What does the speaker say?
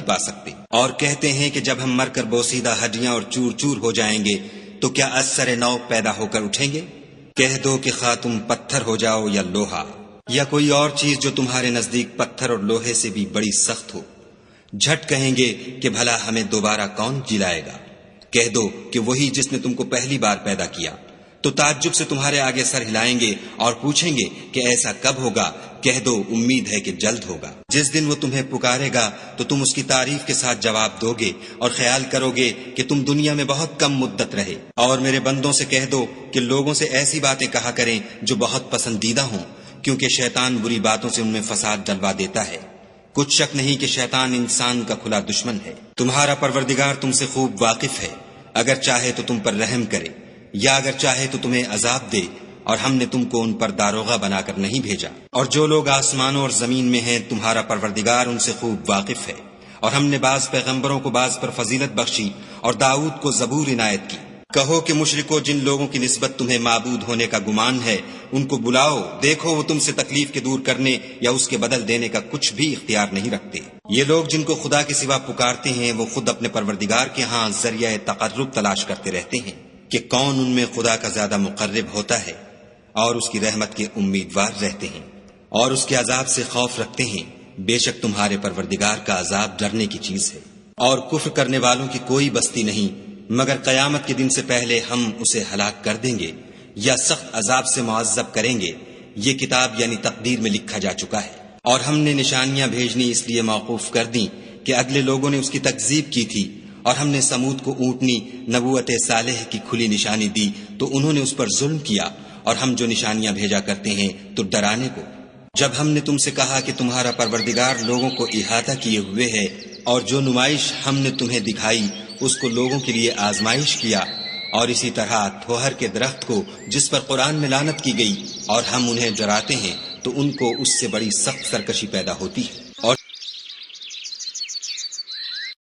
پا سکتے، اور کہتے ہیں کہ جب ہم مر کر بوسیدہ ہڈیاں اور چور چور ہو جائیں گے تو کیا اثر نو پیدا ہو کر اٹھیں گے؟ کہہ دو کہ خواہ تم پتھر ہو جاؤ یا لوہا یا کوئی اور چیز جو تمہارے نزدیک پتھر اور لوہے سے بھی بڑی سخت ہو، جھٹ کہیں گے کہ بھلا ہمیں دوبارہ کون جلائے گا؟ کہہ دو کہ وہی جس نے تم کو پہلی بار پیدا کیا، تو تعجب سے تمہارے آگے سر ہلائیں گے اور پوچھیں گے کہ ایسا کب ہوگا؟ کہہ دو امید ہے کہ جلد ہوگا۔ جس دن وہ تمہیں پکارے گا تو تم اس کی تعریف کے ساتھ جواب دو گے اور خیال کرو گے کہ تم دنیا میں بہت کم مدت رہے۔ اور میرے بندوں سے کہہ دو کہ لوگوں سے ایسی باتیں کہا کریں جو بہت پسندیدہ ہوں، کیونکہ شیطان بری باتوں سے ان میں فساد ڈلوا دیتا ہے۔ کچھ شک نہیں کہ شیطان انسان کا کھلا دشمن ہے۔ تمہارا پروردگار تم سے خوب واقف ہے، اگر چاہے تو تم پر رحم کرے یا اگر چاہے تو تمہیں عذاب دے، اور ہم نے تم کو ان پر داروغہ بنا کر نہیں بھیجا۔ اور جو لوگ آسمانوں اور زمین میں ہیں تمہارا پروردگار ان سے خوب واقف ہے، اور ہم نے بعض پیغمبروں کو بعض پر فضیلت بخشی اور داؤد کو زبور عنایت کی۔ کہو کہ مشرکو، جن لوگوں کی نسبت تمہیں معبود ہونے کا گمان ہے ان کو بلاؤ، دیکھو وہ تم سے تکلیف کے دور کرنے یا اس کے بدل دینے کا کچھ بھی اختیار نہیں رکھتے۔ یہ لوگ جن کو خدا کے سوا پکارتے ہیں وہ خود اپنے پروردگار کے ہاں ذریعہ تقرب تلاش کرتے رہتے ہیں کہ کون ان میں خدا کا زیادہ مقرب ہوتا ہے، اور اس کی رحمت کے امیدوار رہتے ہیں اور اس کے عذاب سے خوف رکھتے ہیں۔ بے شک تمہارے پروردگار کا عذاب ڈرنے کی چیز ہے، اور کفر کرنے والوں کی کوئی بستی نہیں مگر قیامت کے دن سے پہلے ہم اسے ہلاک کر دیں گے یا سخت عذاب سے معذب کریں گے۔ یہ کتاب یعنی تقدیر میں لکھا جا چکا ہے۔ اور ہم نے نشانیاں بھیجنی اس لیے موقوف کر دیں کہ اگلے لوگوں نے اس کی تکذیب کی تھی، اور ہم نے سمود کو اونٹنی نبوت صالح کی کھلی نشانی دی تو انہوں نے اس پر ظلم کیا، اور ہم جو نشانیاں بھیجا کرتے ہیں تو ڈرانے کو۔ جب ہم نے تم سے کہا کہ تمہارا پروردگار لوگوں کو احاطہ کیے ہوئے ہے، اور جو نمائش ہم نے تمہیں دکھائی اس کو لوگوں کے لیے آزمائش کیا، اور اسی طرح تھوہر کے درخت کو جس پر قرآن میں لعنت کی گئی، اور ہم انہیں ڈراتے ہیں تو ان کو اس سے بڑی سخت سرکشی پیدا ہوتی ہے۔